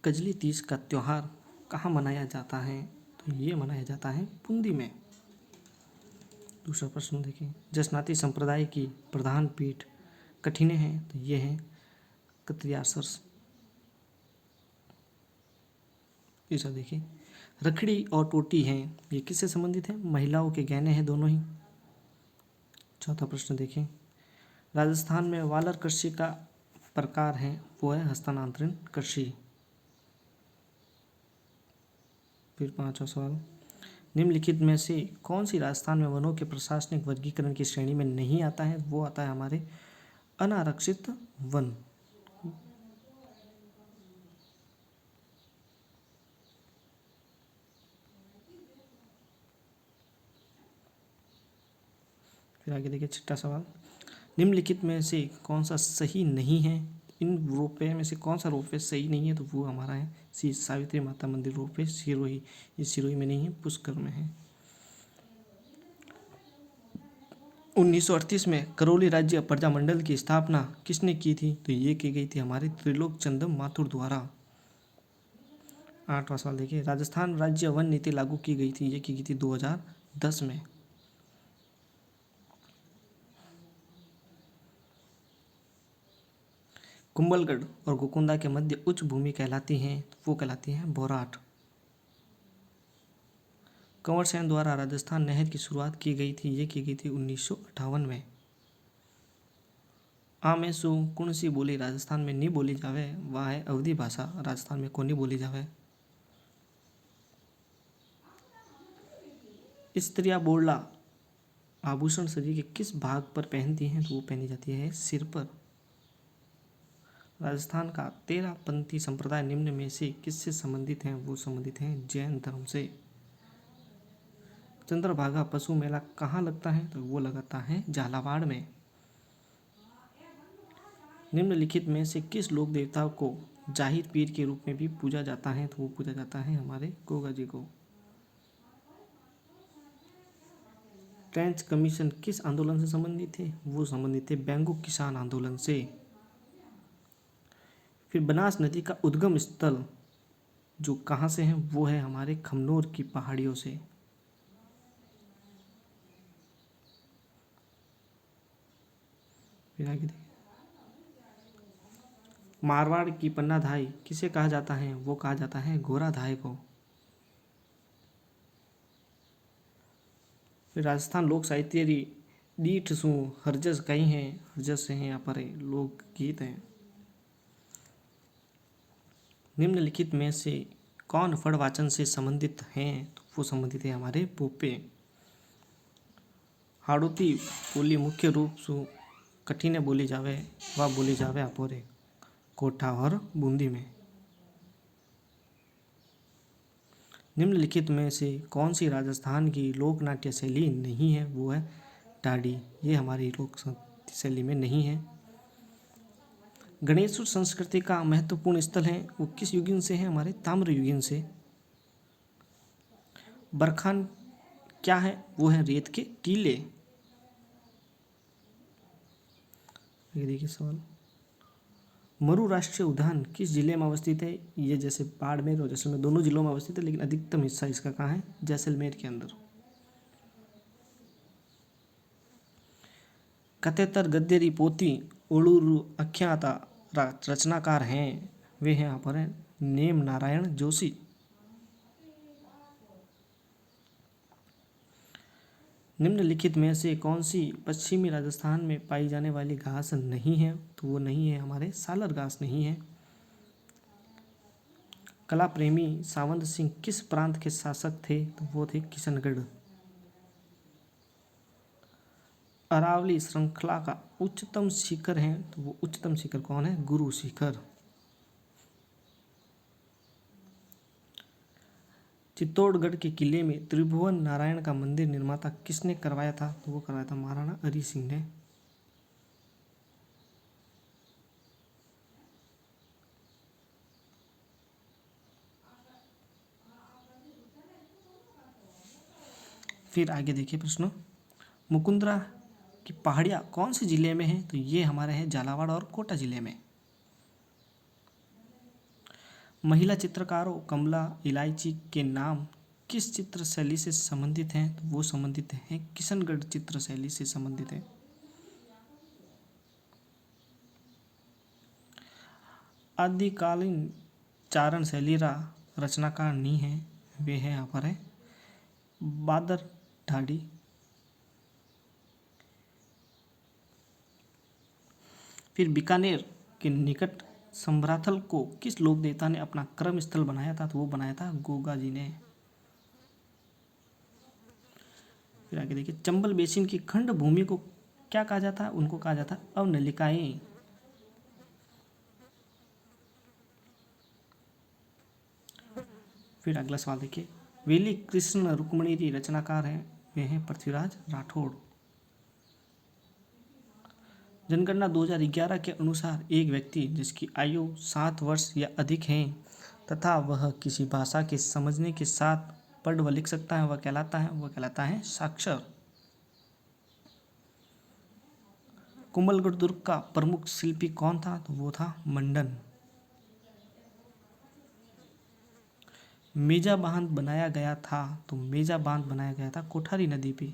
कजली तीज का त्यौहार कहाँ मनाया जाता है? तो ये मनाया जाता है बूंदी में। दूसरा प्रश्न देखिए, जसनाती संप्रदाय की प्रधान पीठ कठिने हैं? तो ये है कत्रियासर्स। तीसरा देखिए, रखड़ी और टोटी हैं, ये किससे संबंधित है? महिलाओं के गहने हैं दोनों ही। चौथा प्रश्न देखिए, राजस्थान में वालर कृषि का प्रकार है, वो है हस्तांतरण कृषि। फिर पांचवा सवाल, निम्नलिखित में से कौन सी राजस्थान में वनों के प्रशासनिक वर्गीकरण की श्रेणी में नहीं आता है? वो आता है हमारे अनारक्षित वन। फिर आगे देखिए छठा सवाल, निम्नलिखित में से कौन सा सही नहीं है? इन रोपवे में से कौन सा रोपवे सही नहीं है? तो वो हमारा है सी सावित्री माता मंदिर रोपवे सिरोही। ये सिरोही में नहीं है, पुष्कर में है। 1938 में करौली राज्य प्रजामंडल की स्थापना किसने की थी? तो ये की गई थी हमारे त्रिलोक चंद माथुर द्वारा। आठवां सवाल देखिए, राजस्थान राज्य वन नीति लागू की गई थी, ये की गई थी 2010 में। कुंभलगढ़ और गोकुंदा के मध्य उच्च भूमि कहलाती हैं, वो कहलाती हैं बोराट। कंवर सेन द्वारा राजस्थान नहर की शुरुआत की गई थी, ये की गई थी 1958 में। आमेसु कौन सी बोली राजस्थान में नहीं बोली जावे? वह है अवधी भाषा, राजस्थान में कौन नहीं बोली जावे। स्त्रियां बोरला आभूषण शरीर के किस भाग पर पहनती हैं? तो वो पहनी जाती है सिर पर। राजस्थान का 13 पंथी संप्रदाय निम्न में से किससे संबंधित हैं? वो संबंधित हैं जैन धर्म से। चंद्रभागा पशु मेला कहाँ लगता है? तो वो लगता है झालावाड़ में। निम्नलिखित में से किस लोक देवता को जाहिर पीर के रूप में भी पूजा जाता है? तो वो पूजा जाता है हमारे गोगा जी को। ट्रेंच कमीशन किस आंदोलन से संबंधित थे? वो संबंधित थे बैंगू किसान आंदोलन से। फिर बनास नदी का उद्गम स्थल जो कहाँ से है? वो है हमारे खमनोर की पहाड़ियों से। फिर आगे देखिए, मारवाड़ की पन्नाधाई किसे कहा जाता है? वो कहा जाता है घोराधाय को। फिर राजस्थान लोक साहित्य डीठ सु हरजस कई हैं, हरजस से हैं यहाँ पर लोकगीत हैं। निम्नलिखित में से कौन फड़वाचन से संबंधित हैं? तो वो संबंधित है हमारे पोपे। हाड़ौती बोली मुख्य रूप से कठिने बोली जावे, वह बोली जावे अपोरे कोठा और बूंदी में। निम्नलिखित में से कौन सी राजस्थान की लोक नाट्य शैली नहीं है? वो है ढाडी, ये हमारी लोक शैली में नहीं है। गणेश संस्कृति का महत्वपूर्ण स्थल है, वो किस युगीन से है? हमारे ताम्र युगीन से। बरखान क्या है? वो है रेत के टीले। ये देखिए सवाल, मरु राष्ट्रीय उद्यान किस जिले में अवस्थित है? ये जैसे बाड़मेर और जैसलमेर दोनों जिलों में अवस्थित है, लेकिन अधिकतम हिस्सा इसका कहाँ है? जैसलमेर के अंदर। कथेतर गद्देरी पोती ओलूरू अख्याता रचनाकार हैं, वे हैं यहाँ पर हैं नेम नारायण जोशी। निम्नलिखित में से कौन सी पश्चिमी राजस्थान में पाई जाने वाली घास नहीं है? तो वो नहीं है हमारे सालर घास नहीं है। कला प्रेमी सावंत सिंह किस प्रांत के शासक थे? तो वो थे किशनगढ़। अरावली श्रृंखला का उच्चतम शिखर है, तो वो उच्चतम शिखर कौन है? गुरु शिखर। चित्तौड़गढ़ के किले में त्रिभुवन नारायण का मंदिर निर्माता किसने करवाया था? तो वो करवाया था महाराणा हरि सिंह ने। फिर आगे देखिए प्रश्न, मुकुंदरा की पहाड़ियाँ कौन से जिले में है? तो ये हमारे हैं झालावाड़ और कोटा जिले में। महिला चित्रकारों कमला इलायची के नाम किस चित्र शैली से संबंधित हैं? तो वो संबंधित हैं किशनगढ़ चित्र शैली से संबंधित है। आदिकालीन चारण शैली रचनाकार नहीं है, वे है यहाँ पर है बादर ढाडी। फिर बीकानेर के निकट संभ्राथल को किस लोक देवता ने अपना कर्म स्थल बनाया था? तो वो बनाया था गोगा जी ने। फिर आगे देखिए, चंबल बेसिन की खंड भूमि को क्या कहा जाता है? उनको कहा जाता है अवनलिकाएं। फिर अगला सवाल देखिए, वेली कृष्ण रुक्मणी की रचनाकार हैं, वे हैं पृथ्वीराज राठौड़। जनगणना 2011 के अनुसार एक व्यक्ति जिसकी आयु 7 वर्ष या अधिक है तथा वह किसी भाषा के समझने के साथ पढ़ व लिख सकता है, वह कहलाता है साक्षर। कुंभलगढ़ दुर्ग का प्रमुख शिल्पी कौन था? तो वो था मंडन। मेजा बांध बनाया गया था, तो मेजा बांध बनाया गया था कोठारी नदी पे।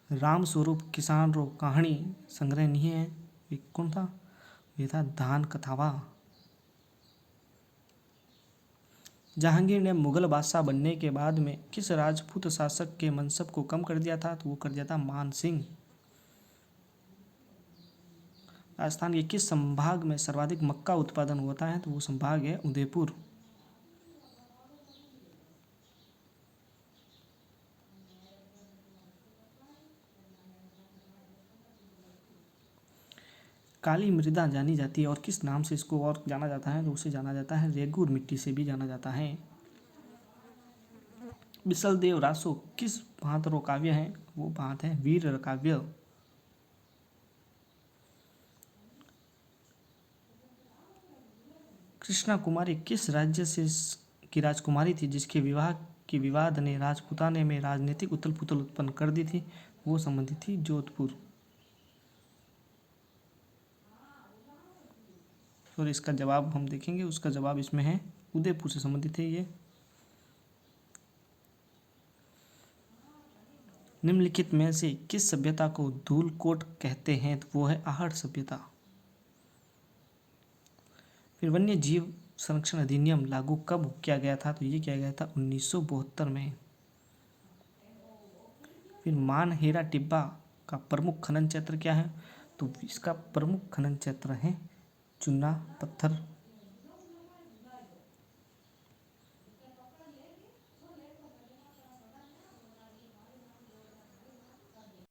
राम स्वरूप किसान रो कहानी संग्रह नहीं है, ये कौन था? ये था धान कथावा। जहांगीर ने मुगल बादशाह बनने के बाद में किस राजपूत शासक के मनसब को कम कर दिया था? तो वो कर दिया था मान सिंह। राजस्थान के किस संभाग में सर्वाधिक मक्का उत्पादन होता है? तो वो संभाग है उदयपुर। काली मृदा जानी जाती है और किस नाम से इसको और जाना जाता है? तो उसे जाना जाता है रेगुर मिट्टी से भी जाना जाता है। बिसल देव रासो किस भांत रो काव्य है? वो भांत है वीर काव्य। कृष्णा कुमारी किस राज्य से की राजकुमारी थी जिसके विवाह की विवाद ने राजपुताने में राजनीतिक उथल पुथल उत्पन्न कर दी थी? वो संबंधित थी जोधपुर। और इसका जवाब हम देखेंगे, उसका जवाब इसमें है उदयपुर से संबंधित है ये। निम्नलिखित में से किस सभ्यता को धूलकोट कहते हैं? तो वो है आहड़ सभ्यता। फिर वन्य जीव संरक्षण अधिनियम लागू कब किया गया था? तो ये किया गया था 1972 में। फिर मानहेरा टिब्बा का प्रमुख खनन क्षेत्र क्या है? तो इसका प्रमुख खनन क्षेत्र है चूना पत्थर।